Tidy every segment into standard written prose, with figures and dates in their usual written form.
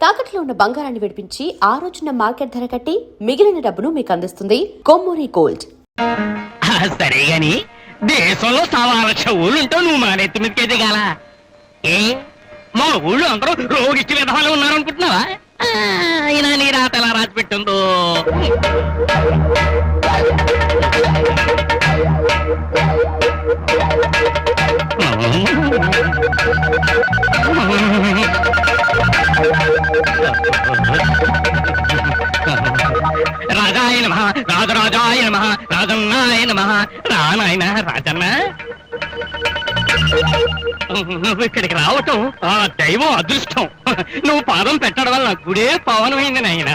తాకట్లో ఉన్న బంగారాన్ని విడిపించి ఆ రోజున మార్కెట్ ధర కట్టి మిగిలిన డబ్బును మీకు అందిస్తుంది కొమ్మూరి గోల్డ్. సరే గాని దేశంలో 1,00,000 ఊళ్ళుంటావు, నువ్వు మా నెత్తి మీదకే దిగాల. ఏ మా ఊళ్ళో అందరూ రోగిష్టి విధాలు ఉన్నారనుకుంటున్నావా? ఇలా నీ రాత ఎలా రాసి పెట్టిందో. రాజాయ నమః, రాజరాజాయ నమః, రాజన్నాయ నమః. రానాయన రాజన్న, నువ్వు ఇక్కడికి రావటం ఆ దైవం అదృష్టం. నువ్వు పాదం పెట్టడం వల్ల గుడే పవనమైంది నాయన.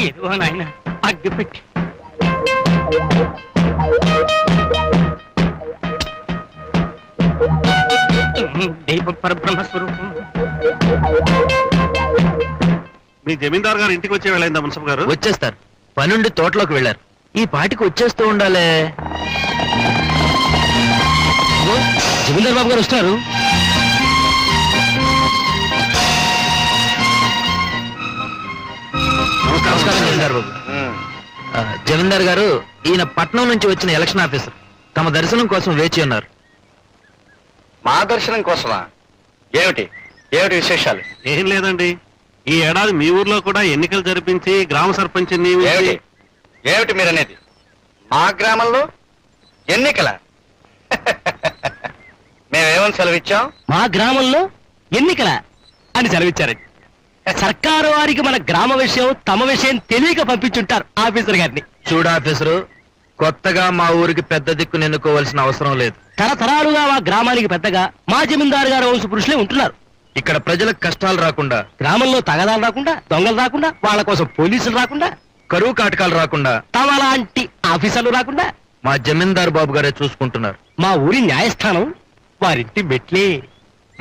ఏదో నాయన అగ్గి పెట్టి దైవ పరబ్రహ్మ స్వరూపం. మీ జమీందార్ గారు ఇంటికి వచ్చే వెళ్ళైందా మున్సబ్ గారు? వచ్చేస్తారు, పనుండి తోటలోకి వెళ్ళారు. ఈ పాటికి వచ్చేస్తూ ఉండాలే. జమీందార్ బాబు గారు వస్తారు. నమస్కారం జమీందార్ బాబు. జమీందార్ గారు, ఈయన పట్నం నుంచి వచ్చిన ఎలక్షన్ ఆఫీసర్. తమ దర్శనం కోసం వేచి ఉన్నారు. మా దర్శనం కోసమా? ఏమిటి ఏమిటి విశేషాలు? ఏం లేదండి, ఈ ఏడాది మీ ఊర్లో కూడా ఎన్నికలు జరిపించి గ్రామ సర్పంచ్ ఏమిటి ఏమిటి మీరనేది? మా గ్రామంలో ఎన్నికల? మేమేమని సెలవిచ్చాం? మా గ్రామంలో ఎన్నికల అని సెలవిచ్చారండి. సర్కారు వారికి మన గ్రామ విషయం తమ విషయం తెలియక పంపించుంటారు ఆఫీసర్ గారిని. చూడు ఆఫీసరు, కొత్తగా మా ఊరికి పెద్ద దిక్కును ఎన్నుకోవాల్సిన అవసరం లేదు. తరతరాలుగా మా గ్రామానికి పెద్దగా మా జమీందారు గారు వంశ పురుషులే ఉంటున్నారు. ఇక్కడ ప్రజలకు కష్టాలు రాకుండా, గ్రామంలో తగదాలు రాకుండా, దొంగలు రాకుండా, వాళ్ళ కోసం పోలీసులు రాకుండా, కరువు కాటకాలు రాకుండా, తమ లాంటి ఆఫీసర్లు రాకుండా మా జమీందార్ బాబు గారే చూసుకుంటున్నారు. మా ఊరి న్యాయస్థానం వారింటి మెట్లే.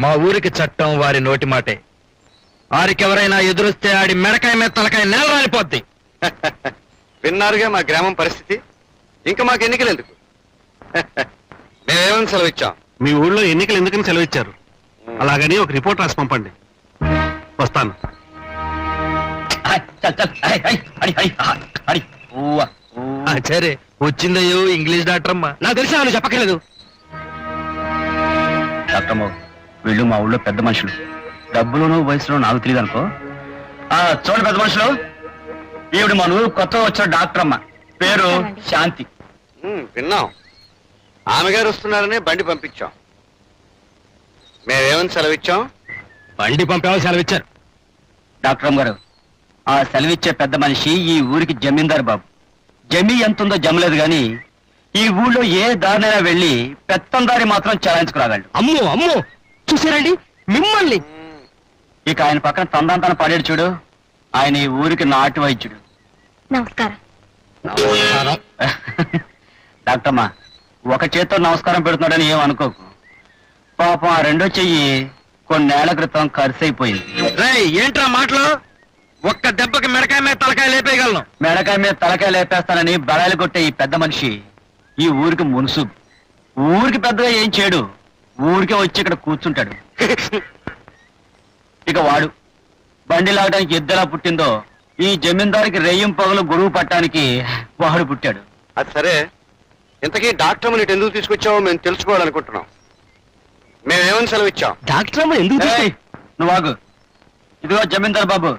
మా ఊరికి చట్టం వారి నోటి మాటే. వారికెవరైనా ఎదురొస్తే ఆడి మెడకాయ మీద తలకాయ నేల రాలిపోద్ది. విన్నారుగా మా గ్రామం పరిస్థితి. ఇంకా మాకు ఎన్నికలు ఎందుకు? మేమేమని సెలవిచ్చాం? మీ ఊళ్ళో ఎన్నికలు ఎందుకని సెలవిచ్చారు? అలాగని ఒక రిపోర్ట్ రాసి పంపండి. వస్తాను. సరే, వచ్చిందయ్యో ఇంగ్లీష్ డాక్టర్ అమ్మా. నాకు తెలిసి నువ్వు చెప్పక్కర్లేదు. డాక్టర్మో, వీళ్ళు మా ఊళ్ళో పెద్ద మనుషులు. డబ్బులోనూ వయసులో నాకు తెలియదు అనుకో. చూడండి పెద్ద మనుషులు, ఈవిడ మన ఊరు కొత్త వచ్చిన డాక్టర్ అమ్మ, పేరు శాంతి. విన్నాం, ఆమె గారు వస్తున్నారని బండి పంపించాం. మేమేమని సెలవిచ్చాం? బండి పంపేవాళ్ళు సెలవిచ్చారు. డాక్టర్ అమ్మ గారు, ఆ సెలవిచ్చే పెద్ద మనిషి ఈ ఊరికి జమీందారు బాబు. జమీ ఎంతుందో జమలేదు గాని ఈ ఊళ్ళో ఏ దారినైనా వెళ్ళి పెత్తందారి మాత్రం చలాయించుకురాగలడు. అమ్మో అమ్మో, చూసారండి మిమ్మల్ని. ఇక ఆయన పక్కన తందాంతాన పడేడు చూడు, ఆయన ఈ ఊరికి నాటు వైద్యుడు. నమస్కారం. డాక్టర్ అమ్మా, ఒక చేత్తో నమస్కారం పెడుతున్నాడని ఏం అనుకోకు. పాపం ఆ రెండో చెయ్యి కొన్నేళ్ల క్రితం ఖర్చయిపోయింది. రేయ్, ఏంట్రా మాటలు? ఒక్క దెబ్బకి మెడకాయ మీద తలకాయ లేపేయగలను. మెడకాయ మీద తలకాయ లేపేస్తానని బడాయిలు కొట్టే ఈ పెద్ద మనిషి ఈ ఊరికి మునుసు. ఊరికి పెద్దగా ఏం చేయడు, ఊరికే వచ్చి ఇక్కడ కూర్చుంటాడు. ఇక వాడు బండి లాగడానికి ఎద్దెలా పుట్టిందో ఈ జమీందారికి రెయ్యం పగలు గొడుగు పట్టడానికి వాడు పుట్టాడు. అది సరే, ఇంతకీ డాక్టర్ ఇటు ఎందుకు తీసుకొచ్చావో మేము తెలుసుకోవాలనుకుంటున్నాం. మేమేమని సెలవిచ్చాం? డాక్టర్ అమ్మ ఎందుకు నువ్వు ఆగు. ఇదిగో జమీందార్ బాబు,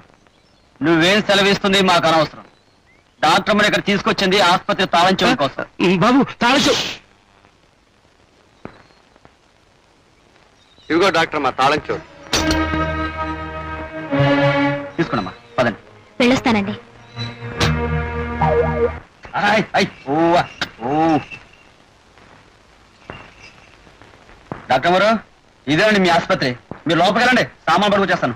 నువ్వేం సెలవిస్తుంది మాకు అనవసరం. డాక్టర్ ఇక్కడ తీసుకొచ్చింది ఆసుపత్రి తాళం చెవుల కోసం. బాబు తాళం. ఇదిగో డాక్టర్ మా తాళం చెవులు తీసుకున్నామా, పదండి. వెళ్ళొస్తానండి. డాక్టర్ గారు, ఇదేనండి మీ ఆసుపత్రి. మీరు లోపలికి వెళ్ళండి, సామాన్ పడుకు చేస్తాను.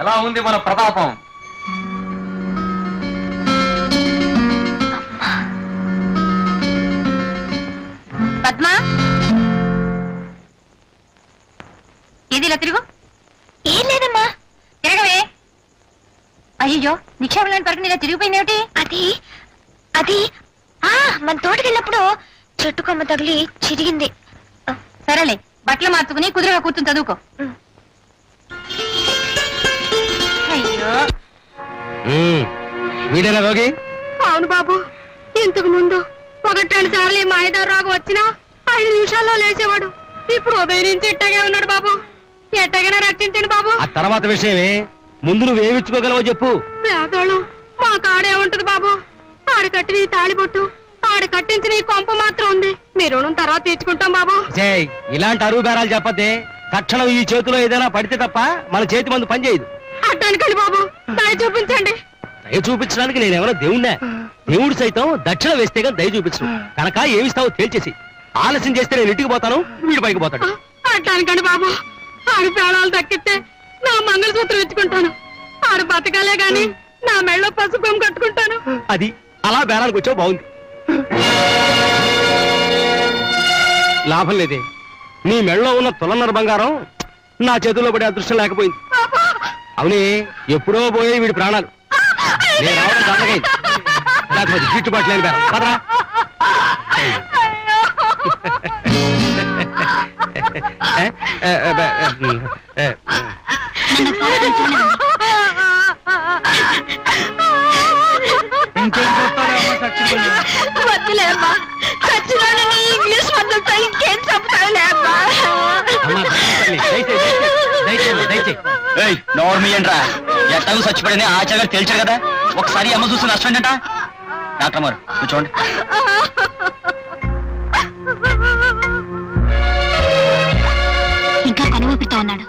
ఎలా ఉంది మన ప్రతాపం? పద్మా, ఏది ఇలా తిరుగు. ఏం లేదమ్మా. తిరగవే. అయ్యో, నిక్షేపం పరకు ఇలా తిరిగిపోయిందేమిటి? అది అది మన తోటకెళ్ళినప్పుడు చెట్టు కొమ్మ తగిలి చిరిగింది. సరేలే, బట్టలు మార్చుకుని కుదురుగా కూర్చుని చదువుకో. అయ్యో, వీడేనా రోగి? అవును బాబు. ఇంతకు ముందు 1-2 సార్లు ఈ మాయదారు రోగం వచ్చినా 5 నిమిషాల్లో లేచేవాడు. ఇప్పుడు ఉదయం నుంచి ఇట్టగే ఉన్నాడు బాబు. ఎట్టగైనా రక్షించండి బాబు. ఆ తర్వాత విషయమే, ముందు నువ్వేమిచ్చుకోగలవో చెప్పు. పేదోళ్ళు మా కాడే ఉంటది బాబు. ఆడు కట్టిన ఈ తాళిబొట్టు, ఆడు కట్టించిన ఈ కొంప మాత్రం ఉంది. మీ రుణం తర్వాత తీర్చుకుంటాం బాబు. ఇలాంటి అరువు బేరాలు చెప్పద్దే. తక్షణం ఈ చేతిలో ఏదైనా పడితే తప్ప మన చేతి మందు పనిచేయదు. అడ్డానికండి బాబు, దయ చూపించండి. దయ చూపించడానికి నేనేమైనా దేవుణ్ణా? దేవుడు సైతం దక్షిణ వేస్తే కానీ దయ చూపించను. కనుక ఏమిస్తావో తేల్చేసి. ఆలస్యం చేస్తే నేను ఇంటికి పోతాను, వీడి పైకి పోతాడు. అడ్డానికండి బాబు. ఆడు ప్రాణాలు దక్కితే నా మంగళసూత్రం ఇచ్చుకుంటాను. ఆడు బతకాలే గాని నా మెళ్ళో పసుపు కట్టుకుంటాను. అది అలా బేరానికి వచ్చావు, బాగుంది. లాభం లేదే. నీ మెళ్ళలో ఉన్న తులన్నర బంగారం నా చేతుల్లో పడే అదృష్టం లేకపోయింది. అవునే, ఎప్పుడో పోయే వీడి ప్రాణాలు. నేను రావడం దండగైంది. లేకపోతే గిట్టుబాటు లేని బేరం. పదరా. వద్దులేమ్మా, చచ్చినోడు నీ ఇంగ్లీష్ మందులతో ఇంకేం చెప్తావులేమ్మా. నోర్మియండ్రా, ఎట్టకు చచ్చిపోయింది ఆచార్య తేల్చారు కదా. ఒకసారి అమ్మ చూసి నష్టం ఏంటంట. డాక్టర్ గారు కూర్చోండి. ఇంకా కనువపితో ఉన్నాడు.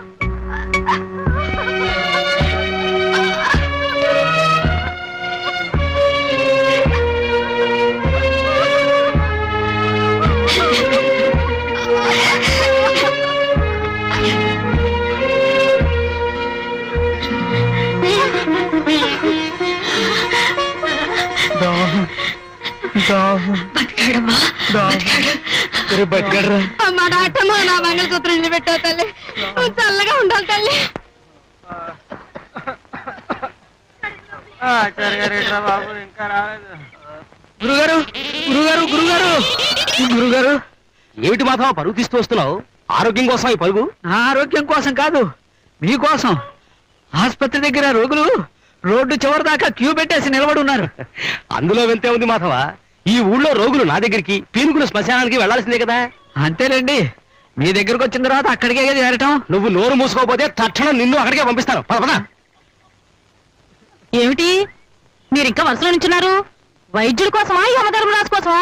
అమ్మా డాక్టర్, నా మంగళసూత్రం నిలబెట్టావు తల్లి. నువ్వు చల్లగా ఉండాలి తల్లి. గురుగారు, గురుగారు, గురుగారు, గురుగారు. ఏమిటి మాత్రం పరుగు తీస్తూ వస్తున్నావు? ఆరోగ్యం కోసం ఈ పరుగు? నా ఆరోగ్యం కోసం కాదు, మీకోసం. ఆసుపత్రి దగ్గర రోగులు రోడ్డు చివరి దాకా క్యూ పెట్టేసి నిలబడి ఉన్నారు. అందులో వెళ్తే ఉంది మాధవ. ఈ ఊళ్ళో రోగులు నా దగ్గరికి, పీనుకులు శ్మశానానికి వెళ్లాల్సిందే కదా. అంతేలేండి, మీ దగ్గరకు వచ్చిన తర్వాత అక్కడికే చేరటం. నువ్వు నోరు మూసుకోకపోతే తక్షణం నిన్ను అక్కడికే పంపిస్తాను. పద పద. ఏమిటి మీరు ఇంకా వరుసలో నుంచున్నారు? వైద్యుడి కోసమా, యమధర్మరాజు కోసమా?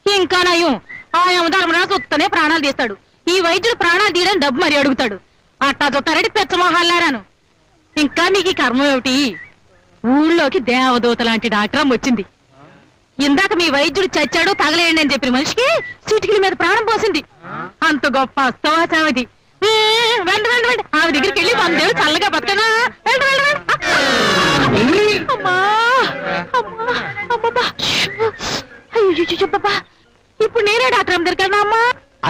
ఇంకా నయం, ఆ యమధర్మరాజు ఉత్తనే ప్రాణాలు తీస్తాడు. ఈ వైద్యుడు ప్రాణాలు తీయడం డబ్బు మరి అడుగుతాడు. అట్టా చూస్తారంటే పెచ్చమోహాలారాను. ఇంకా మీకు ఈ కర్మ ఏమిటి? ఊళ్ళోకి దేవదూత లాంటి డాక్టర్ వచ్చింది. ఇందాక మీ వైద్యుడు చచ్చాడు తగలేయండి అని చెప్పిన మనిషికి చిటికల మీద ప్రాణం పోసింది. అంత గొప్ప అస్తవాసావది. వెండి వెండి వెండి ఆమె దగ్గరికి వెళ్ళి 100 ఏళ్ళు చల్లగా బతకనా? వెండి వెండి వెండి. అమ్మా అమ్మా అమ్మా, అయ్యో, ఇప్పుడు నేనే డాక్టర్ అమ్మ దగ్గర అమ్మా.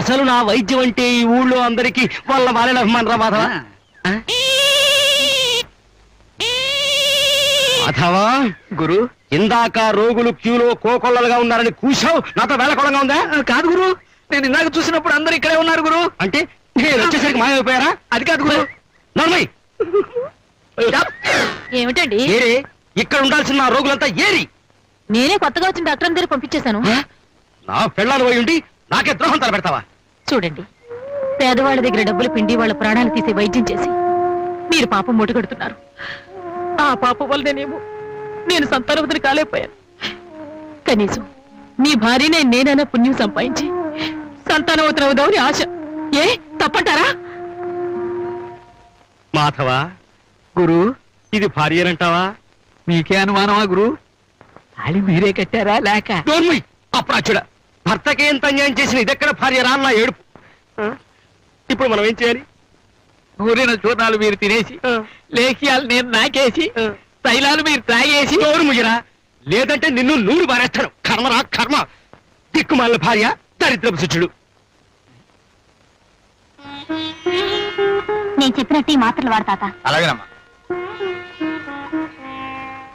అసలు నా వైద్యం అంటే ఈ ఊళ్ళో అందరికి వాళ్ళ వాళ్ళ అభిమానం రా మాధవ. మాధవా, గురు, ఇందాక రోగులు క్యూలో కోకొల్లలుగా ఉన్నారని కూశావు, నాతో వేళకోళంగా ఉందా? కాదు గురు, నేను ఇందాక చూసినప్పుడు అందరు ఇక్కడే ఉన్నారు గురు. అంటే నేను వచ్చేసరికి మాయమైపోయారా? అది కాదు గురు. నర్మయ్, ఏమిటండి? ఏరి ఇక్కడ ఉండాల్సిన నా రోగులంతా ఏరి. నేనే కొత్తగా వచ్చిన డాక్టర్ దగ్గర పంపించేశాను. నా పెళ్ళాలు పోయి ఉండి నాకే ద్రోహం తలపెడతావా? చూడండి, పేదవాళ్ళ దగ్గర డబ్బులు పిండి వాళ్ళ ప్రాణాలు తీసే వైద్యం చేసి మీరు పాపం మూటగడుతున్నారు. ఆ పాపం వల్లనేమో నేను సంతానవతిని కాలేకపోయాను. కనీసం మీ భార్యనే నేనైనా పుణ్యం సంపాదించి సంతానవతిని అవుదామని ఆశ. ఏ తప్పంటారా? మాధవా, గురు, ఇది భార్యనంటావా? మీకే అనుమానమా గురు? తాళి మీరే కట్టారా లేక? నోర్మయ్, అప్రాచుడ. భర్తకి ఎంత అన్యాయం చేసిన ఇదెక్కడ భార్య రా నా ఏడుపు. ఇప్పుడు మనం ఏం చేయాలి? ఊరిన చూర్ణాలు మీరు తినేసి లేఖియాలు నేను నాకేసి తైలాలు మీరు తాగేసి నోరు ముగిరా, లేదంటే నిన్ను నూరు బారేస్తాడు. కర్మరా కర్మ, దిక్కుమాలిన భార్య, దరిద్రపు శిష్యుడు. నేను చెప్పినట్టు ఈ మాత్రలు వాడు తాత. అలాగేనమ్మా.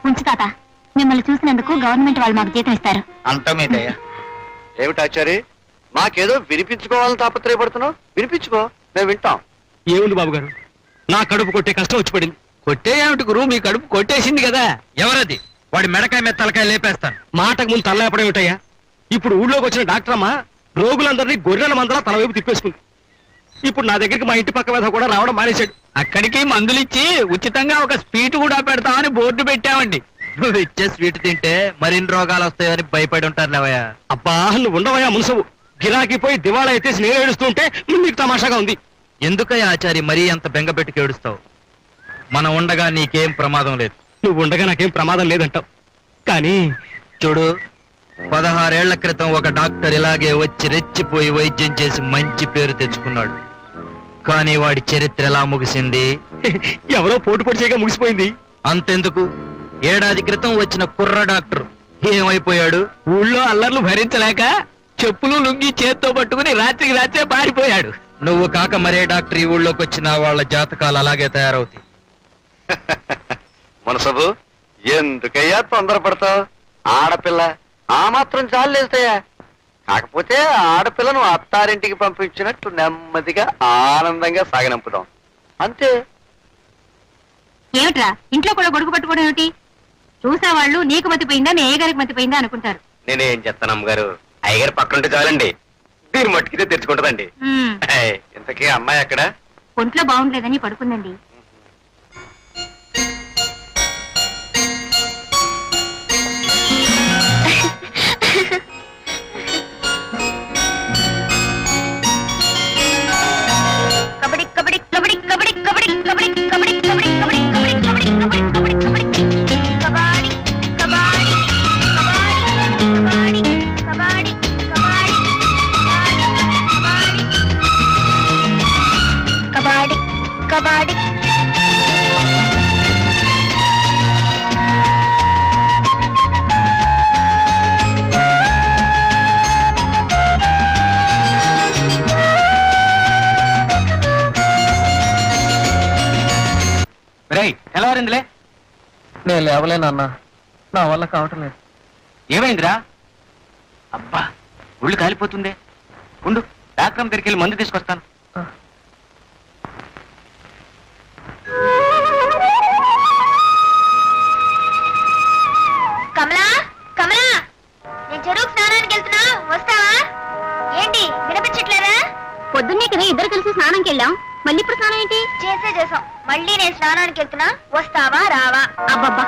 ఉంచు తాత, మిమ్మల్ని చూసినందుకు గవర్నమెంట్ వాళ్ళు మాకు జీతం ఇస్తారు. అంతా మీదయ్యా. ఏమిటాచారి మాకేదో వినిపించుకోవాలని తాపత్రయపడుతున్నావు? వినిపించుకో, మేము వింటాం. ఏముంది బాబు గారు, నా కడుపు కొట్టే కష్టం వచ్చి పడింది. కొట్టే ఏమిటి గురువు, మీ కడుపు కొట్టేసింది కదా. ఎవరది? వాడి మెడకాయ మీద తలకాయ లేపేస్తాను. మాటకు ముందు తలలేపడం ఏమిటయ్యా? ఇప్పుడు ఊళ్ళోకి వచ్చిన డాక్టర్ అమ్మ రోగులందరినీ గొర్రెల మందలా తల వైపు తిప్పేసుకుంది. ఇప్పుడు నా దగ్గరికి మా ఇంటి పక్క మీద కూడా రావడం మానేశాడు. అక్కడికి మందులిచ్చి ఉచితంగా ఒక స్వీట్ కూడా పెడతామని బోర్డు పెట్టామండి. నువ్వు ఇచ్చే స్వీట్ తింటే మరిన్ని రోగాలు వస్తాయని భయపడి ఉంటారు లేవయ్యా. అబ్బా, నువ్వు ఉండవయ్యా మున్సవు. గిరాకీ పోయి దివాళా ఎత్తేసి నేను ఏడుస్తుంటే నీకు తమాషాగా ఉంది. ఎందుకయ్యా ఆచారి మరీ అంత బెంగ పెట్టుకు ఏడుస్తావు? మనం ఉండగా నీకేం ప్రమాదం లేదు. నువ్వు ఉండగా నాకేం ప్రమాదం లేదంటావు, కానీ చూడు, 16 ఏళ్ల క్రితం ఒక డాక్టర్ ఇలాగే వచ్చి రెచ్చిపోయి వైద్యం చేసి మంచి పేరు తెచ్చుకున్నాడు. కానీ వాడి చరిత్ర ఎలా ముగిసింది? ఎవరో పోటు పొడి చేయగా ముగిసిపోయింది. అంతెందుకు, ఏడాది క్రితం వచ్చిన కుర్ర డాక్టర్ ఏమైపోయాడు? ఊళ్ళో అల్లర్లు భరించలేక చెప్పులు లుంగి చేత్తో పట్టుకుని రాత్రికి రాత్రే పారిపోయాడు. నువ్వు కాక మరే డాక్టర్ ఈ ఊళ్ళోకి వచ్చిన వాళ్ళ జాతకాలు అలాగే తయారవుతాయి. మనసబు, ఎందుకయ్యా తొందరపడతావు? ఆడపిల్ల ఆ మాత్రం చాలేస్తాయా? కాకపోతే ఆడపిల్లను అత్తారింటికి పంపించినట్టు నెమ్మదిగా ఆనందంగా సాగనంపుదాం, అంతే. ఏమిట్రా ఇంట్లో కూడా గొడుగు పట్టుకోవడం ఏమిటి? చూసేవాళ్ళు నీకు మతిపోయిందా నీ అయ్యగారికి మతిపోయిందా అనుకుంటారు. నేనేం చెప్తాను అమ్మగారు, అయ్యగారు పక్కనుంటే చాలండి, దీని మట్టుకితే తెచ్చుకుంటదండి. ఇంతకీ అమ్మాయి అక్కడ? ఒంట్లో బాగుండలేదని పడుకుందండి. కబడ్డీ కబడ్డీ కబడ్డీ కబడ్డీ కబడ్డీ కబడ్డీ కబడ్డీ కబడ్డీ కబడ్డీ కబడ్డీ కబడ్డీ కబడ్డీ కబడ్డీ కబడ్డీ కబడ్డీ కబడ్డీ కబడ్డీ. ఎలా వారిందిలే? నేను లేవలేనన్నా, నా వల్ల కావటం లేదు. ఏమైందిరా? అబ్బా, ఒళ్ళు కాలిపోతుందే. ఉండు, డాక్టర్ దగ్గరికి వెళ్ళి మందు తీసుకొస్తాను. కమలా కమలా, నేను చెరువుకు స్నానానికి వెళ్తున్నా, వస్తావా? ఏంటి వినిపించట్లేదా? పొద్దున్నే కదా ఇద్దరు కలిసి స్నానంకి వెళ్ళాం, మళ్ళీ ఇప్పుడు స్నానం ఏంటి? చేసాం, మళ్ళీ నేను స్నానానికి వెళ్తున్నా, వస్తావా రావా? అబ్బబ్బా,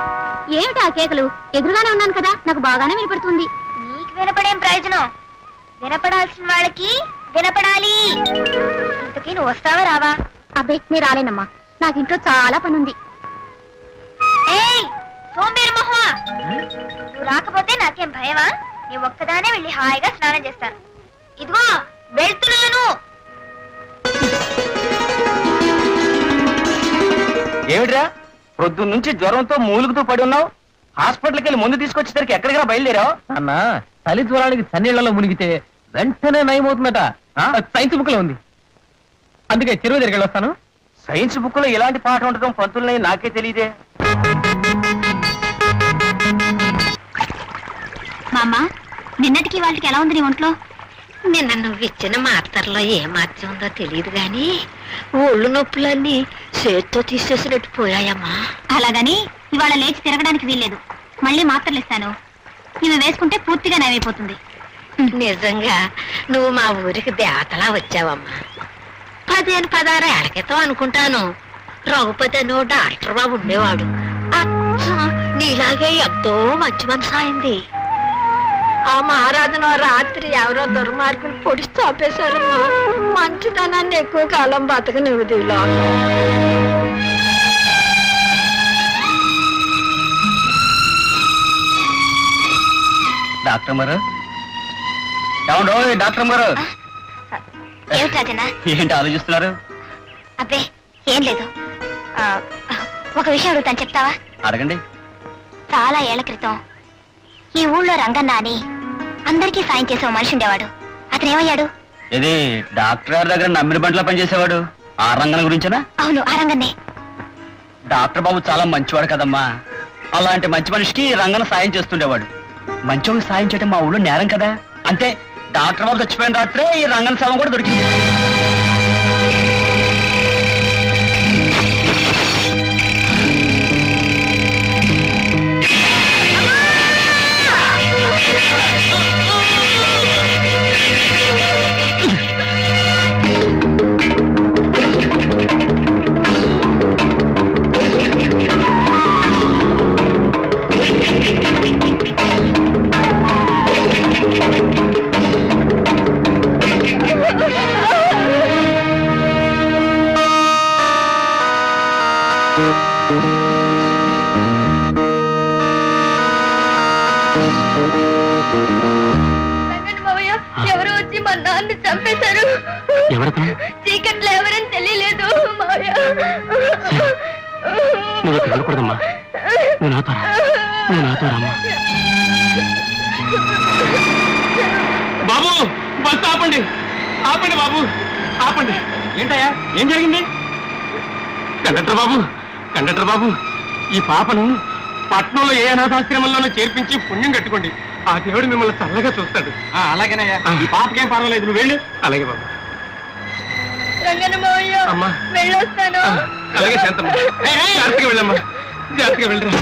ఏమిటి ఆ కేకలు? ఎదురుగానే ఉన్నాను కదా, నాకు బాగానే వినపడుతుంది. నీకు వినపడేం ప్రయోజనం? వినపడాల్సిన వాళ్ళకి వినపడాలి. ఇంతకీ నువ్వు వస్తావా రావా? అబ్బే, నేను రాలేనమ్మా, నాకు ఇంట్లో చాలా పని ఉంది. ఏయ్ సోంబేరు మొహమా, నువ్వు రాకపోతే నాకేం భయమా? నీ ఒక్కదానే వెళ్ళి హాయిగా స్నానం చేస్తాను. ఇదిగో వెళ్తున్నాను. ఏమిట్రా, పొద్దున్న నుంచి జ్వరంతో మూలుగుతూ పడి ఉన్నావు? హాస్పిటల్కి వెళ్ళి ముందు తీసుకొచ్చేసరికి ఎక్కడికి బయలుదేరావు? అన్న, చలి జ్వరానికి చన్నీళ్లలో మునిగితే వెంటనే నయమవుతుందట, సైన్స్ బుక్ లో ఉంది. అందుకే చెరువు దగ్గరికి వెళ్ళొస్తాను. సైన్స్ బుక్ లో ఎలాంటి పాఠం ఉండటం పంతులున్నాయి నాకే తెలియదే. మామ, నిన్నటికి వాళ్ళకి ఎలా ఉంది నీ ఒంట్లో? నిన్న నువ్వు ఇచ్చిన మాత్రలో ఏ మార్చి ఉందో తెలియదు గాని ఒళ్ళు నొప్పులన్నీ చేత్తో తీసేసినట్టు పోయాయమ్మా. అలాగని ఇవాళ లేచి తిరగడానికి వీల్లేదు, మళ్ళీ మాత్రలు ఇస్తాను, ఇవి వేసుకుంటే పూర్తిగా నయమైపోతుంది. నిజంగా నువ్వు మా ఊరికి దేవతలా వచ్చావమ్మా. 15-16 ఏళ్ల క్రితం అనుకుంటాను, రఘుపతి అని ఓ డాక్టర్ బాబు ఉండేవాడు. అచ్చం నీలాగే ఎంతో మంచి మనసు అయింది. ఆ మహారాజును రాత్రి ఎవరో దుర్మార్గులు పొడిచి చాపేశారమ్మా. మంచితనాన్ని ఎక్కువ కాలం బతకనివ్వదు ఇలా. డాక్టర్ గారు, డాక్టర్ గారు, ఏమిటి రాజన్న? ఏంటి ఆలోచిస్తున్నారు? అబ్బే ఏం లేదు ఒక విషయం అడుగుతాను, చెప్తావా? అడగండి. చాలా ఏళ్ల క్రితం ఈ ఊళ్ళో రంగన్న అని అందరికీ సాయం చేసే ఓ మనిషి ఉండేవాడు. అతను ఏమయ్యాడు? ఇది డాక్టర్ గారి దగ్గర నమ్మిన బంట్లో పనిచేసేవాడు. ఆ రంగన గురించేనా? అవును, ఆ రంగన్నే. డాక్టర్ బాబు చాలా మంచివాడు కదమ్మా. అలాంటి మంచి మనిషికి రంగన సాయం చేస్తుండేవాడు. మంచోళ్ళకి సాయం చేయడం మా ఊళ్ళో నేరం కదా. అంతే, డాక్టర్ బాబు చచ్చిపోయిన రాత్రే ఈ రంగన శవం కూడా దొరికింది. ఎవరు వచ్చి మా నాన్న చంపేశారు. చీకట్లో ఎవరని తెలియలేదు మావయ్య. నువ్వు వెళ్ళకూడదమ్మా, నువ్వు నాతో రామ్మా. బాబు, బస్సు ఆపండి, ఆపండి బాబు, ఆపండి. ఏంటయ్యా, ఏం జరిగింది? కండక్టర్ బాబు, ఈ పాపను పట్నంలో ఏ అనాథాశ్రమంలోనూ చేర్పించి పుణ్యం కట్టుకోండి. ఆ దేవుడు మిమ్మల్ని చల్లగా చూస్తాడు. అలాగేనయ్యా, ఈ పాపకేం పర్వాలేదు, నువ్వు వెళ్ళు. అలాగే బాబు. రంగన్న మావయ్య, అమ్మా, వెళ్ళొస్తాను. అలాగే శాంతమ్మ, జాగ్రత్తగా వెళ్ళమ్మా, జాగ్రత్తగా వెళ్ళరా.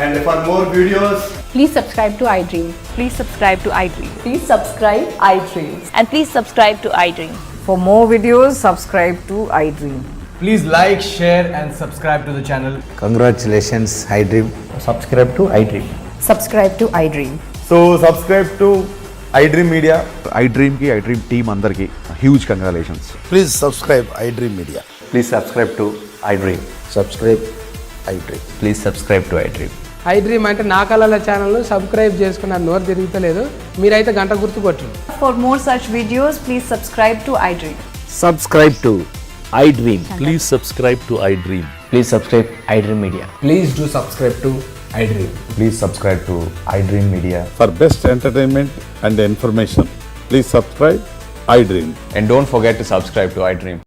And for more videos, Please subscribe to iDream. Please subscribe to iDream. Please subscribe iDream. And please subscribe to iDream. For more videos, subscribe to iDream. Please like, share and subscribe to the channel. Congratulations, iDream. Subscribe to iDream. Subscribe to iDream. so subscribe to iDream Media. iDream ki iDream team andarki huge congratulations. Please subscribe iDream Media. Please subscribe to iDream. Subscribe iDream. Please subscribe to iDream. iDream అంటే నా కళల ఛానల్ను subscribe చేసుకున్న నోరు తిరుగుతలేదు, మీరైతే గంట గుర్తు కొట్టండి. For more such videos, please subscribe to iDream. Subscribe to iDream. Please subscribe to iDream. Please subscribe iDream Media. Please do subscribe to iDream. Please subscribe to iDream Media. For best entertainment and information, please subscribe iDream. And don't forget to subscribe to iDream.